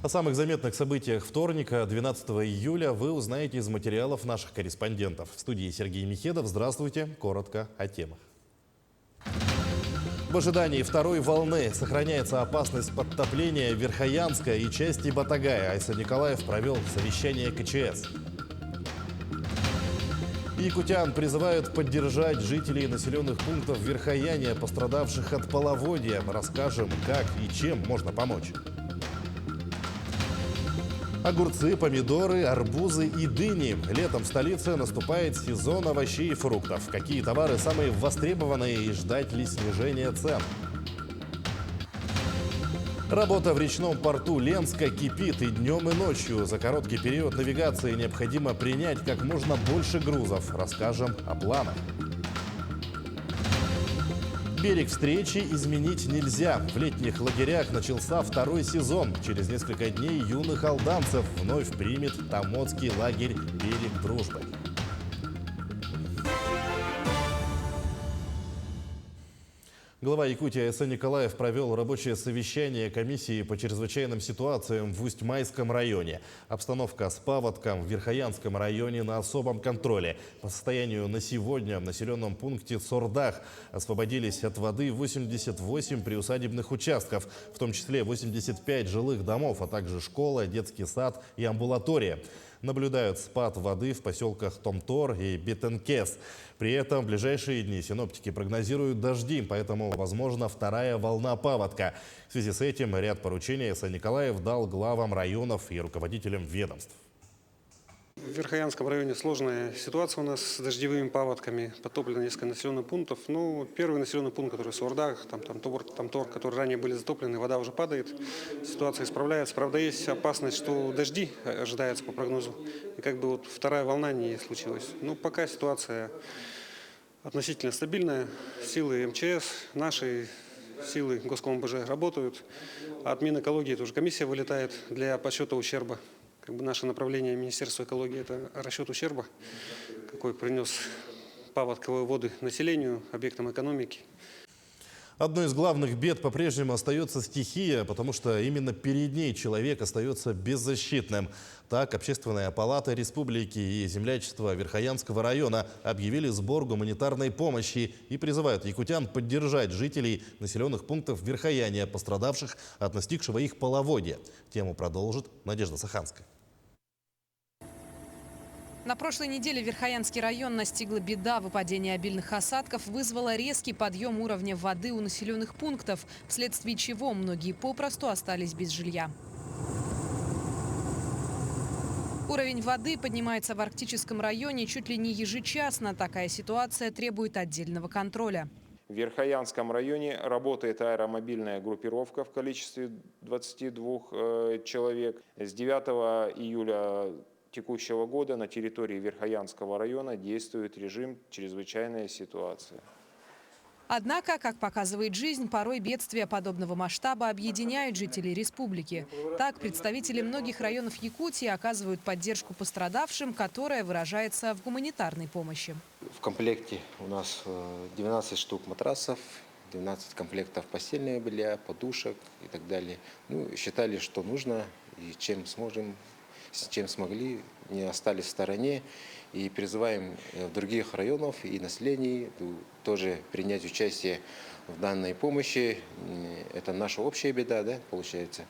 О самых заметных событиях вторника, 12 июля, вы узнаете из материалов наших корреспондентов. В студии Сергей Михедов. Здравствуйте. Коротко о темах. В ожидании второй волны сохраняется опасность подтопления Верхоянска и части Батагая. Айса Николаев провел совещание КЧС. Якутян призывают поддержать жителей населенных пунктов Верхояния, пострадавших от половодья. Расскажем, как и чем можно помочь. Огурцы, помидоры, арбузы и дыни. Летом в столице наступает сезон овощей и фруктов. Какие товары самые востребованные и ждать ли снижения цен? Работа в речном порту Ленска кипит и днем, и ночью. За короткий период навигации необходимо принять как можно больше грузов. Расскажем о планах. Берег встречи изменить нельзя. В летних лагерях начался второй сезон. Через несколько дней юных алданцев вновь примет Томодский лагерь «Берег дружбы». Глава Якутии Айса Николаев провел рабочее совещание комиссии по чрезвычайным ситуациям в Усть-Майском районе. Обстановка с паводком в Верхоянском районе на особом контроле. По состоянию на сегодня в населенном пункте Сордах освободились от воды 88 приусадебных участков, в том числе 85 жилых домов, а также школа, детский сад и амбулатория. Наблюдают спад воды в поселках Томтор и Бетенкес. При этом в ближайшие дни синоптики прогнозируют дожди, поэтому возможна вторая волна паводка. В связи с этим ряд поручений Айса Николаев дал главам районов и руководителям ведомств. В Верхоянском районе сложная ситуация у нас с дождевыми паводками. Потоплено несколько населенных пунктов. Ну, первый населенный пункт, который в Сордах, Томтор, которые ранее были затоплены, вода уже падает. Ситуация исправляется. Правда, есть опасность, что дожди ожидаются по прогнозу. И как бы вот вторая волна не случилась. Но пока ситуация относительно стабильная. Силы МЧС, наши силы Госкомбж работают. От Минэкологии тоже комиссия вылетает для подсчета ущерба. Как бы наше направление Министерства экологии – это расчет ущерба, какой принес паводковые воды населению, объектам экономики. Одной из главных бед по-прежнему остается стихия, потому что именно перед ней человек остается беззащитным. Так, Общественная палата республики и землячество Верхоянского района объявили сбор гуманитарной помощи и призывают якутян поддержать жителей населенных пунктов Верхояния, пострадавших от настигшего их половодья. Тему продолжит Надежда Саханская. На прошлой неделе Верхоянский район настигла беда. Выпадение обильных осадков вызвало резкий подъем уровня воды у населенных пунктов, вследствие чего многие попросту остались без жилья. Уровень воды поднимается в Арктическом районе чуть ли не ежечасно. Такая ситуация требует отдельного контроля. В Верхоянском районе работает аэромобильная группировка в количестве 22 человек. С 9 июля текущего года на территории Верхоянского района действует режим «Чрезвычайная ситуация». Однако, как показывает жизнь, порой бедствия подобного масштаба объединяют жителей республики. Так, представители многих районов Якутии оказывают поддержку пострадавшим, которая выражается в гуманитарной помощи. В комплекте у нас 12 штук матрасов, 12 комплектов постельного белья, подушек и так далее. Ну, считали, что нужно, и чем сможем, с чем смогли, не остались в стороне. И призываем других районов и населений тоже принять участие в данной помощи. Это наша общая беда, да, получается.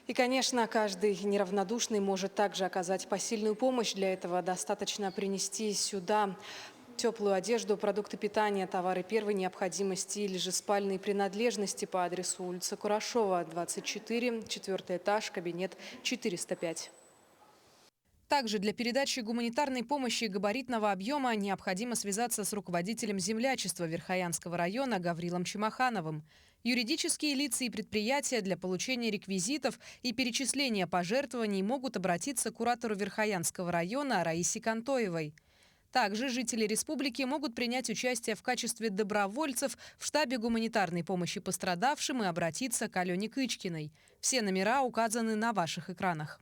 И, конечно, каждый неравнодушный может также оказать посильную помощь. Для этого достаточно принести сюда теплую одежду, продукты питания, товары первой необходимости или же спальные принадлежности по адресу улица Курашова, 24, 4-й этаж, кабинет 405. Также для передачи гуманитарной помощи габаритного объема необходимо связаться с руководителем землячества Верхоянского района Гаврилом Чемахановым. Юридические лица и предприятия для получения реквизитов и перечисления пожертвований могут обратиться к куратору Верхоянского района Раисе Кантоевой. Также жители республики могут принять участие в качестве добровольцев в штабе гуманитарной помощи пострадавшим и обратиться к Алене Кычкиной. Все номера указаны на ваших экранах.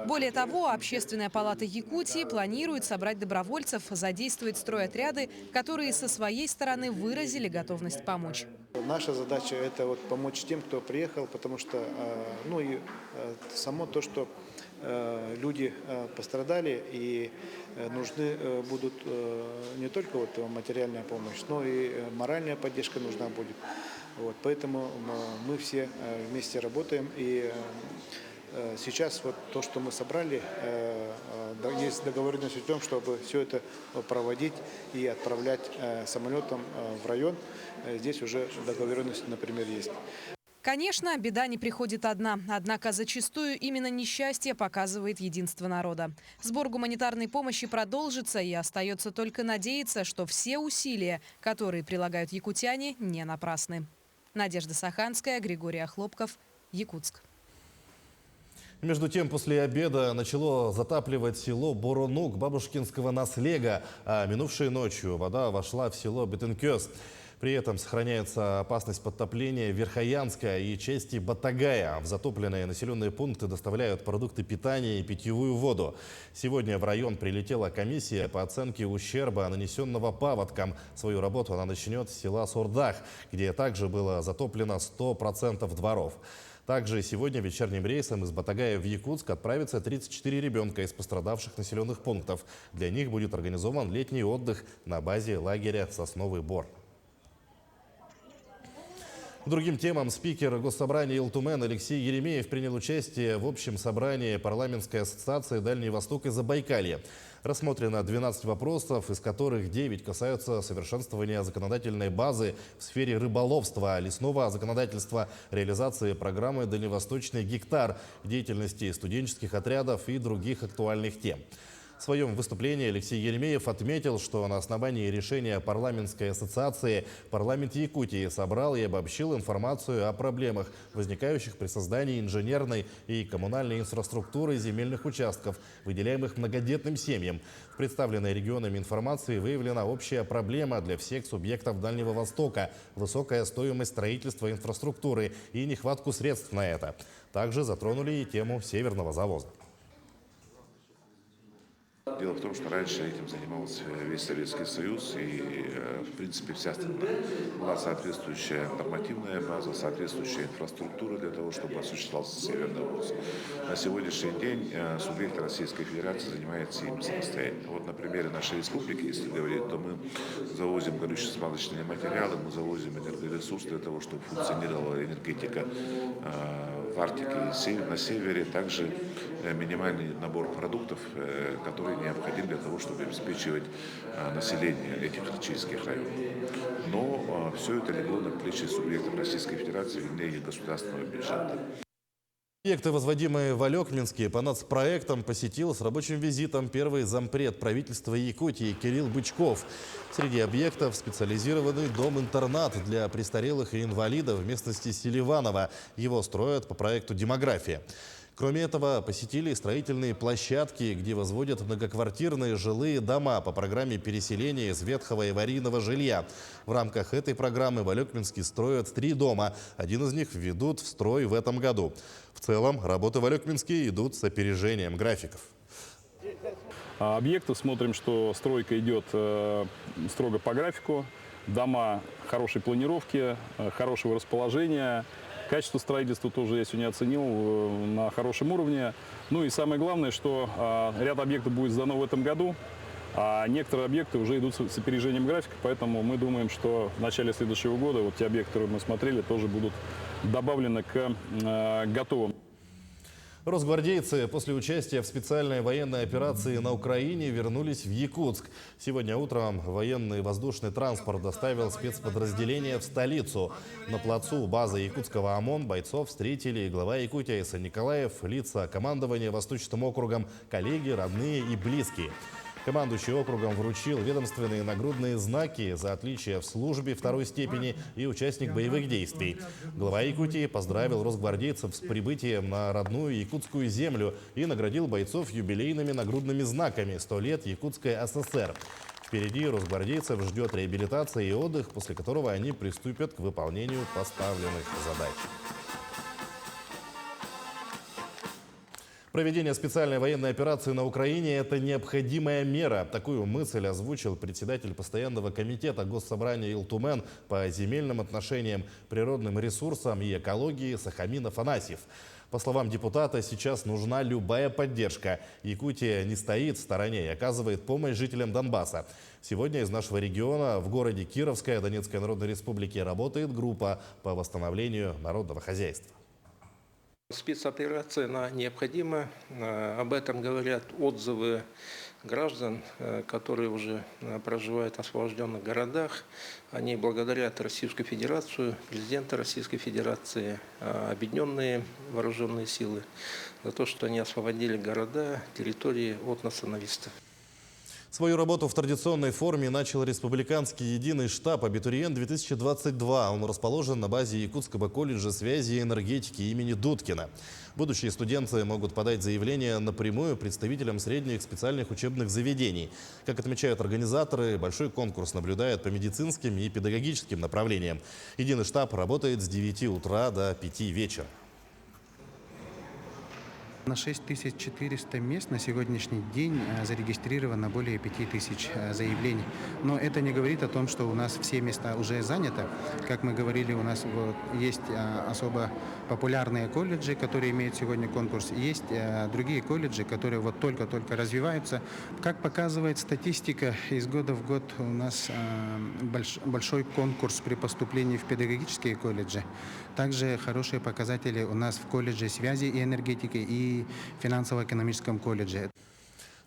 Более того, Общественная палата Якутии планирует собрать добровольцев, задействовать стройотряды, которые со своей стороны выразили готовность помочь. Наша задача – это вот помочь тем, кто приехал, потому что само то, что люди пострадали и нужны будут не только вот материальная помощь, но и моральная поддержка нужна будет. Вот, поэтому мы все вместе работаем, и сейчас вот то, что мы собрали, есть договоренность о том, чтобы все это проводить и отправлять самолетом в район. Здесь уже договоренность, например, есть. Конечно, беда не приходит одна. Однако зачастую именно несчастье показывает единство народа. Сбор гуманитарной помощи продолжится, и остается только надеяться, что все усилия, которые прилагают якутяне, не напрасны. Надежда Саханская, Григорий Охлопков, Якутск. Между тем, после обеда начало затапливать село Боронук Бабушкинского наслега, а минувшей ночью вода вошла в село Бетенкёс. При этом сохраняется опасность подтопления Верхоянска и части Батагая. В затопленные населенные пункты доставляют продукты питания и питьевую воду. Сегодня в район прилетела комиссия по оценке ущерба, нанесенного паводком. Свою работу она начнет с села Сурдах, где также было затоплено 100% дворов. Также сегодня вечерним рейсом из Батагая в Якутск отправится 34 ребенка из пострадавших населенных пунктов. Для них будет организован летний отдых на базе лагеря «Сосновый Бор». К другим темам спикер Госсобрания Илтумен Алексей Еремеев принял участие в общем собрании парламентской ассоциации «Дальний Восток» и Забайкалье. Рассмотрено 12 вопросов, из которых 9 касаются совершенствования законодательной базы в сфере рыболовства, лесного законодательства, реализации программы «Дальневосточный гектар», деятельности студенческих отрядов и других актуальных тем. В своем выступлении Алексей Еремеев отметил, что на основании решения парламентской ассоциации парламент Якутии собрал и обобщил информацию о проблемах, возникающих при создании инженерной и коммунальной инфраструктуры земельных участков, выделяемых многодетным семьям. В представленной регионами информации выявлена общая проблема для всех субъектов Дальнего Востока – высокая стоимость строительства инфраструктуры и нехватку средств на это. Также затронули и тему северного завоза. Дело в том, что раньше этим занимался весь Советский Союз и, в принципе, вся страна. Была соответствующая нормативная база, соответствующая инфраструктура для того, чтобы осуществлялся северный ввоз. На сегодняшний день субъекты Российской Федерации занимаются им самостоятельно. Вот на примере нашей республики, если говорить, то мы завозим горюче-смазочные материалы, мы завозим энергоресурс для того, чтобы функционировала энергетика в Арктике и на севере. Также минимальный набор продуктов, которые необходим для того, чтобы обеспечивать население этих стратегических районов. Но все это легло на плечи субъектов Российской Федерации, вернее, государственного бюджета. Объекты, возводимые в Алекминске, по нацпроектам посетил с рабочим визитом первый зампред правительства Якутии Кирилл Бычков. Среди объектов специализированный дом-интернат для престарелых и инвалидов в местности Селиваново. Его строят по проекту «Демография». Кроме этого, посетили строительные площадки, где возводят многоквартирные жилые дома по программе переселения из ветхого и аварийного жилья. В рамках этой программы в Алекминске строят 3 дома. Один из них введут в строй в этом году. В целом, работы в Алекминске идут с опережением графиков. Объекты смотрим, что стройка идет строго по графику. Дома хорошей планировки, хорошего расположения. Качество строительства тоже я сегодня оценил на хорошем уровне. Ну и самое главное, что ряд объектов будет сдано в этом году, а некоторые объекты уже идут с опережением графика, поэтому мы думаем, что в начале следующего года вот те объекты, которые мы смотрели, тоже будут добавлены к готовым. Росгвардейцы после участия в специальной военной операции на Украине вернулись в Якутск. Сегодня утром военный воздушный транспорт доставил спецподразделение в столицу. На плацу базы якутского ОМОН бойцов встретили глава Якутии Сан Николаев, лица командования Восточным округом, коллеги, родные и близкие. Командующий округом вручил ведомственные нагрудные знаки за отличие в службе 2-й степени и участник боевых действий. Глава Якутии поздравил росгвардейцев с прибытием на родную якутскую землю и наградил бойцов юбилейными нагрудными знаками «100 лет Якутской ССР». Впереди росгвардейцев ждет реабилитация и отдых, после которого они приступят к выполнению поставленных задач. Проведение специальной военной операции на Украине – это необходимая мера. Такую мысль озвучил председатель постоянного комитета Госсобрания Илтумен по земельным отношениям, природным ресурсам и экологии Сахамин Афанасьев. По словам депутата, сейчас нужна любая поддержка. Якутия не стоит в стороне и оказывает помощь жителям Донбасса. Сегодня из нашего региона в городе Кировская Донецкой Народной Республики работает группа по восстановлению народного хозяйства. Спецоперация она необходима. Об этом говорят отзывы граждан, которые уже проживают в освобожденных городах. Они благодарят Российскую Федерацию, президента Российской Федерации, объединенные вооруженные силы за то, что они освободили города, территории от националистов. Свою работу в традиционной форме начал Республиканский единый штаб «Абитуриент-2022». Он расположен на базе Якутского колледжа связи и энергетики имени Дудкина. Будущие студенты могут подать заявление напрямую представителям средних специальных учебных заведений. Как отмечают организаторы, большой конкурс наблюдает по медицинским и педагогическим направлениям. Единый штаб работает с 9 утра до 5 вечера. На 6400 мест на сегодняшний день зарегистрировано более 5000 заявлений. Но это не говорит о том, что у нас все места уже заняты. Как мы говорили, у нас есть особо популярные колледжи, которые имеют сегодня конкурс. Есть другие колледжи, которые вот только-только развиваются. Как показывает статистика, из года в год у нас большой конкурс при поступлении в педагогические колледжи. Также хорошие показатели у нас в колледже связи и энергетики и финансово-экономическом колледже.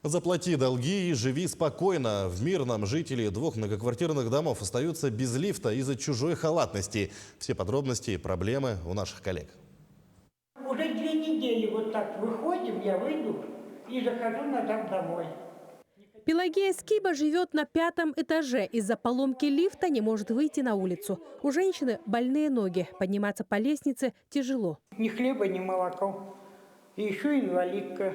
Заплати долги и живи спокойно. В Мирном жители 2 многоквартирных домов остаются без лифта из-за чужой халатности. Все подробности и проблемы у наших коллег. Уже 2 недели вот так выходим, я выйду и захожу назад домой. Пелагея Скиба живет на 5-м этаже. Из-за поломки лифта не может выйти на улицу. У женщины больные ноги. Подниматься по лестнице тяжело. Ни хлеба, ни молока. И еще инвалидка.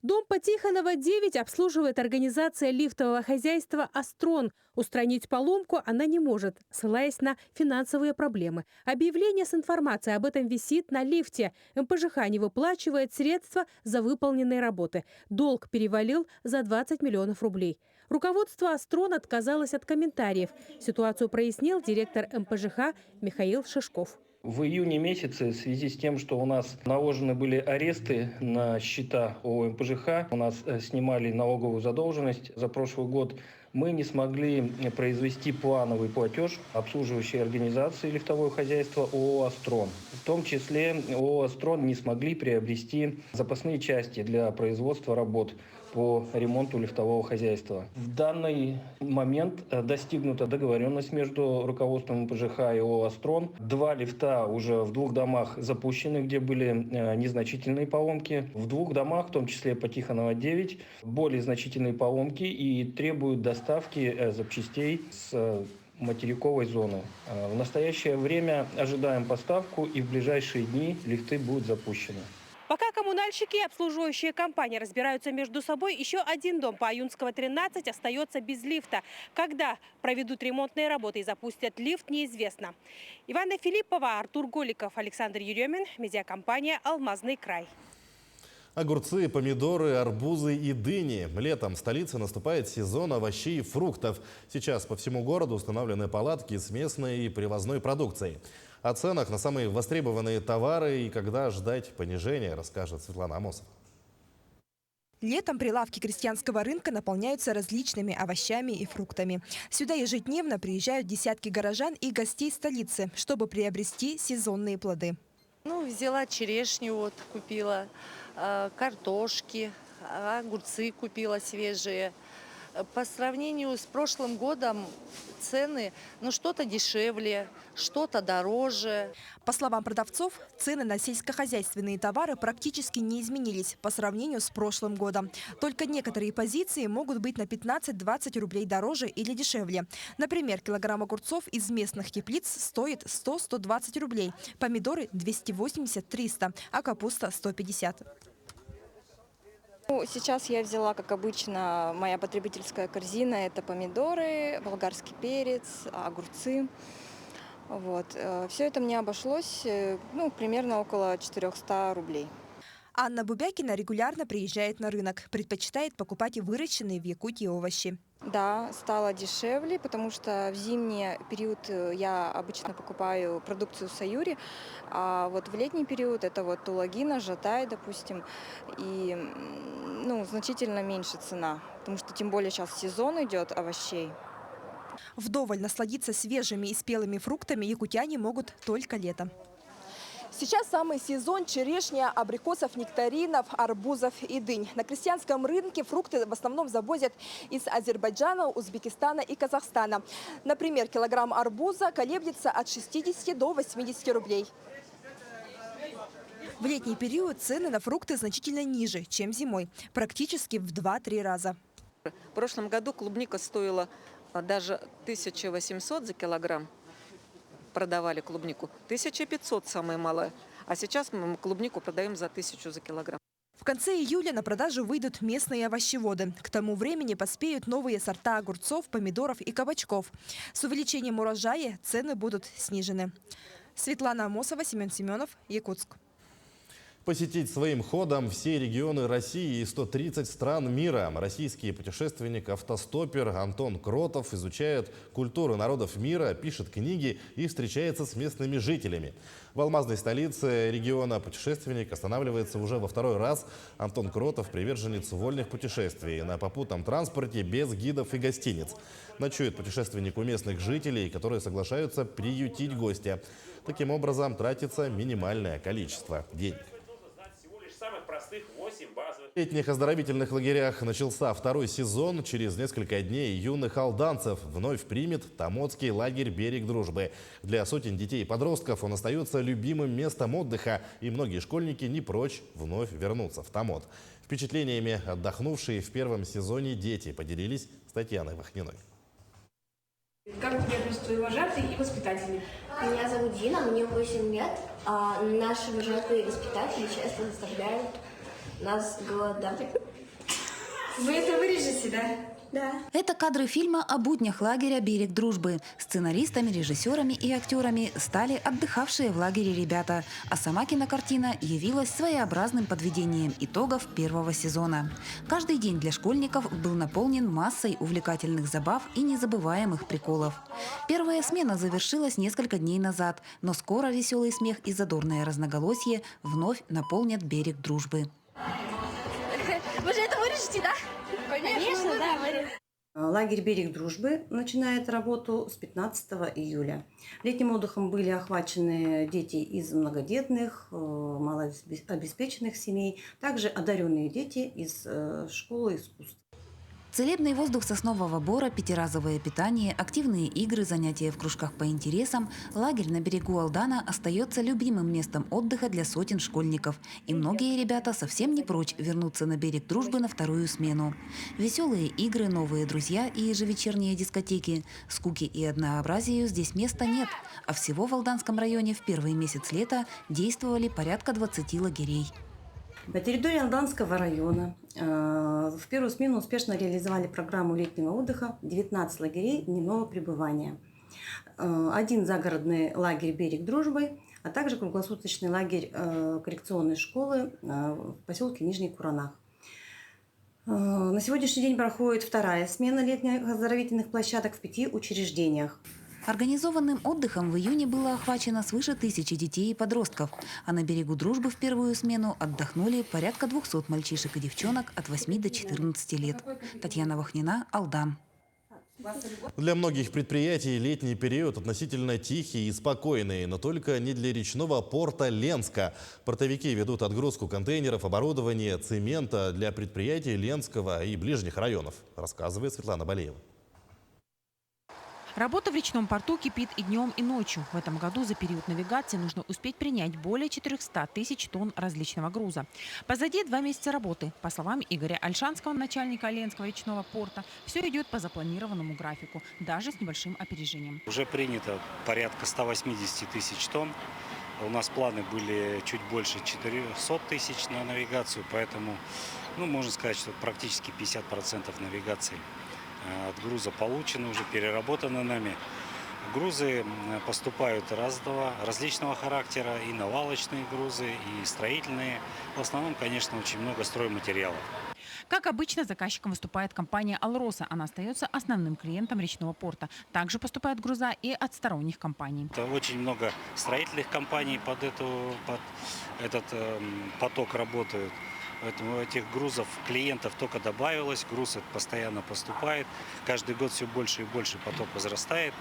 Дом по Тихонова, 9 обслуживает организация лифтового хозяйства «Астрон». Устранить поломку она не может, ссылаясь на финансовые проблемы. Объявление с информацией об этом висит на лифте. МПЖХ не выплачивает средства за выполненные работы. Долг перевалил за 20 миллионов рублей. Руководство «Астрон» отказалось от комментариев. Ситуацию прояснил директор МПЖХ Михаил Шишков. В июне месяце в связи с тем, что у нас наложены были аресты на счета у МПЖХ, у нас снимали налоговую задолженность за прошлый год, мы не смогли произвести плановый платеж обслуживающей организации лифтовое хозяйство ООО «Астрон». В том числе ООО «Астрон» не смогли приобрести запасные части для производства работ по ремонту лифтового хозяйства. В данный момент достигнута договоренность между руководством МПЖХ и ООО «Астрон». 2 лифта уже в 2 домах запущены, где были незначительные поломки. В 2 домах, в том числе по Тихонова 9, более значительные поломки и требуют доставки запчастей с материковой зоны. В настоящее время ожидаем поставку, и в ближайшие дни лифты будут запущены. Пока коммунальщики и обслуживающие компании разбираются между собой, еще один дом по Аюнского 13 остается без лифта. Когда проведут ремонтные работы и запустят лифт, неизвестно. Ивана Филиппова, Артур Голиков, Александр Еремин, медиакомпания «Алмазный край». Огурцы, помидоры, арбузы и дыни. Летом в столице наступает сезон овощей и фруктов. Сейчас по всему городу установлены палатки с местной и привозной продукцией. О ценах на самые востребованные товары и когда ждать понижения, расскажет Светлана Амосова. Летом прилавки крестьянского рынка наполняются различными овощами и фруктами. Сюда ежедневно приезжают десятки горожан и гостей столицы, чтобы приобрести сезонные плоды. Взяла черешню, купила, картошки, огурцы купила свежие. По сравнению с прошлым годом цены, что-то дешевле, что-то дороже. По словам продавцов, цены на сельскохозяйственные товары практически не изменились по сравнению с прошлым годом. Только некоторые позиции могут быть на 15-20 рублей дороже или дешевле. Например, килограмм огурцов из местных теплиц стоит 100-120 рублей, помидоры 280-300, а капуста 150. Сейчас я взяла, как обычно, моя потребительская корзина. Это помидоры, болгарский перец, огурцы. Все это мне обошлось примерно около 400 рублей. Анна Бубякина регулярно приезжает на рынок. Предпочитает покупать и выращенные в Якутии овощи. Да, стало дешевле, потому что в зимний период я обычно покупаю продукцию Саюри, а вот в летний период это вот Тулагина, Жатай, допустим, и значительно меньше цена, потому что тем более сейчас сезон идет овощей. Вдоволь насладиться свежими и спелыми фруктами якутяне могут только летом. Сейчас самый сезон черешня, абрикосов, нектаринов, арбузов и дынь. На крестьянском рынке фрукты в основном завозят из Азербайджана, Узбекистана и Казахстана. Например, килограмм арбуза колеблется от 60 до 80 рублей. В летний период цены на фрукты значительно ниже, чем зимой. Практически в 2-3 раза. В прошлом году клубника стоила даже 1800 за килограмм. Продавали клубнику. 1500 самая малая. А сейчас мы клубнику продаем за 1000 за килограмм. В конце июля на продажу выйдут местные овощеводы. К тому времени поспеют новые сорта огурцов, помидоров и кабачков. С увеличением урожая цены будут снижены. Светлана Амосова, Семен Семенов, Якутск. Посетить своим ходом все регионы России и 130 стран мира. Российский путешественник-автостоппер Антон Кротов изучает культуру народов мира, пишет книги и встречается с местными жителями. В алмазной столице региона путешественник останавливается уже во второй раз. Антон Кротов – приверженец вольных путешествий на попутном транспорте без гидов и гостиниц. Ночует путешественник у местных жителей, которые соглашаются приютить гостя. Таким образом, тратится минимальное количество денег. В летних оздоровительных лагерях начался второй сезон. Через несколько дней юных алданцев вновь примет Томодский лагерь «Берег дружбы». Для сотен детей и подростков он остается любимым местом отдыха, и многие школьники не прочь вновь вернуться в Томод. Впечатлениями отдохнувшие в первом сезоне дети поделились с Татьяной Вахниной. Как к тебе относятся твои вожатые и воспитатели? Меня зовут Дина, мне 8 лет. Наши вожатые и воспитатели часто заставляют нас голодать. Вы это вырежете, да? Да. Это кадры фильма о буднях лагеря «Берег дружбы». Сценаристами, режиссерами и актерами стали отдыхавшие в лагере ребята. А сама кинокартина явилась своеобразным подведением итогов первого сезона. Каждый день для школьников был наполнен массой увлекательных забав и незабываемых приколов. Первая смена завершилась несколько дней назад, но скоро веселый смех и задорное разноголосие вновь наполнят «Берег дружбы». Вы же это вырежете, да? Конечно, да, вырежем. Лагерь «Берег дружбы» начинает работу с 15 июля. Летним отдыхом были охвачены дети из многодетных, малообеспеченных семей, также одаренные дети из школы искусств. Целебный воздух соснового бора, пятиразовое питание, активные игры, занятия в кружках по интересам. Лагерь на берегу Алдана остается любимым местом отдыха для сотен школьников. И многие ребята совсем не прочь вернуться на берег дружбы на вторую смену. Веселые игры, новые друзья и ежевечерние дискотеки. Скуки и однообразию здесь места нет. А всего в Алданском районе в первый месяц лета действовали порядка 20 лагерей. На территории Алданского района в первую смену успешно реализовали программу летнего отдыха 19 лагерей дневного пребывания. Один загородный лагерь «Берег дружбы», а также круглосуточный лагерь коррекционной школы в поселке Нижний Куранах. На сегодняшний день проходит вторая смена летних оздоровительных площадок в 5 учреждениях. Организованным отдыхом в июне было охвачено свыше 1000 детей и подростков, а на берегу дружбы в первую смену отдохнули порядка 200 мальчишек и девчонок от 8 до 14 лет. Татьяна Вахнина, Алдан. Для многих предприятий летний период относительно тихий и спокойный, но только не для речного порта Ленска. Портовики ведут отгрузку контейнеров, оборудования, цемента для предприятий Ленского и ближних районов, рассказывает Светлана Балеева. Работа в речном порту кипит и днем, и ночью. В этом году за период навигации нужно успеть принять более 400 тысяч тонн различного груза. Позади 2 месяца работы. По словам Игоря Альшанского, начальника Ленского речного порта, все идет по запланированному графику, даже с небольшим опережением. Уже принято порядка 180 тысяч тонн. У нас планы были чуть больше 400 тысяч на навигацию, поэтому можно сказать, что практически 50% навигации от груза получено, уже переработано нами. Грузы поступают различного характера, и навалочные грузы, и строительные. В основном, конечно, очень много стройматериалов. Как обычно, заказчиком выступает компания «Алроса». Она остается основным клиентом речного порта. Также поступают груза и от сторонних компаний. Это очень много строительных компаний под этот поток работают. Поэтому этих грузов, клиентов только добавилось, груз постоянно поступает. Каждый год все больше и больше поток возрастает.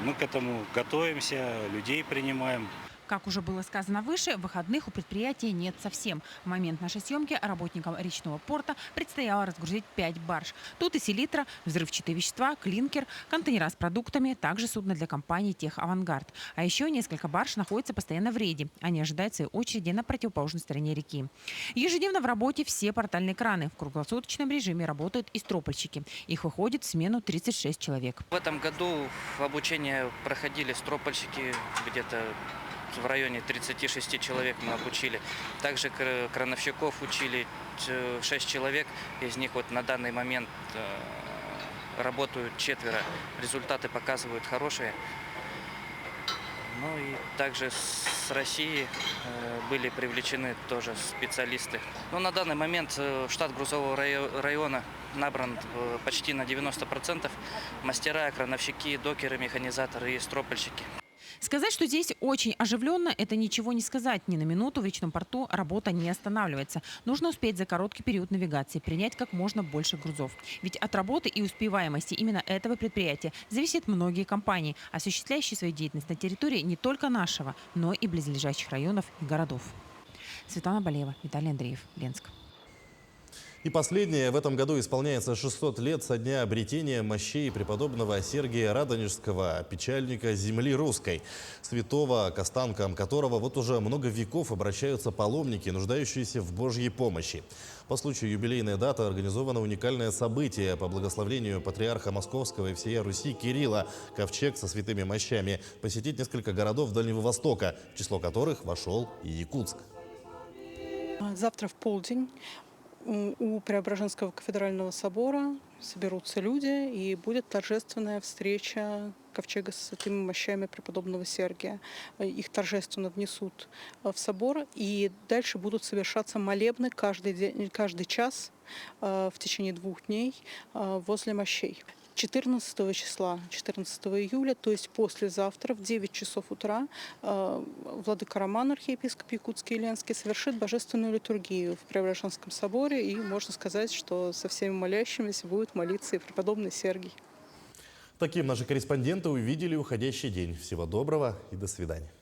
Мы к этому готовимся, людей принимаем. Как уже было сказано выше, выходных у предприятия нет совсем. В момент нашей съемки работникам речного порта предстояло разгрузить 5 барж. Тут и селитра, взрывчатые вещества, клинкер, контейнера с продуктами, также судно для компании «Техавангард». А еще несколько барж находятся постоянно в рейде. Они ожидают своей очереди на противоположной стороне реки. Ежедневно в работе все портальные краны. В круглосуточном режиме работают и стропольщики. Их выходит в смену 36 человек. В этом году в обучение проходили стропольщики где-то в районе 36 человек мы обучили. Также крановщиков учили 6 человек. Из них вот на данный момент работают 4. Результаты показывают хорошие. Ну и также с России были привлечены тоже специалисты. Но на данный момент штат грузового района набран почти на 90%. Мастера, крановщики, докеры, механизаторы и стропольщики. Сказать, что здесь очень оживленно, это ничего не сказать. Ни на минуту в речном порту работа не останавливается. Нужно успеть за короткий период навигации принять как можно больше грузов. Ведь от работы и успеваемости именно этого предприятия зависят многие компании, осуществляющие свою деятельность на территории не только нашего, но и близлежащих районов и городов. Светлана Балеева, Виталий Андреев, Ленск. И последнее. В этом году исполняется 600 лет со дня обретения мощей преподобного Сергия Радонежского, печальника земли русской, святого, к останкам которого вот уже много веков обращаются паломники, нуждающиеся в Божьей помощи. По случаю юбилейной даты организовано уникальное событие по благословлению патриарха Московского и всея Руси Кирилла. Ковчег со святыми мощами посетит несколько городов Дальнего Востока, в число которых вошел и Якутск. Завтра в полдень у Преображенского кафедрального собора соберутся люди, и будет торжественная встреча ковчега с святыми мощами преподобного Сергия. Их торжественно внесут в собор, и дальше будут совершаться молебны каждый час в течение 2 дней возле мощей. 14 числа, 14 июля, то есть послезавтра в 9 часов утра владыка Роман, архиепископ Якутский и Ленский, совершит божественную литургию в Преображенском соборе, и можно сказать, что со всеми молящимися будет молиться и преподобный Сергий. Таким наши корреспонденты увидели уходящий день. Всего доброго и до свидания.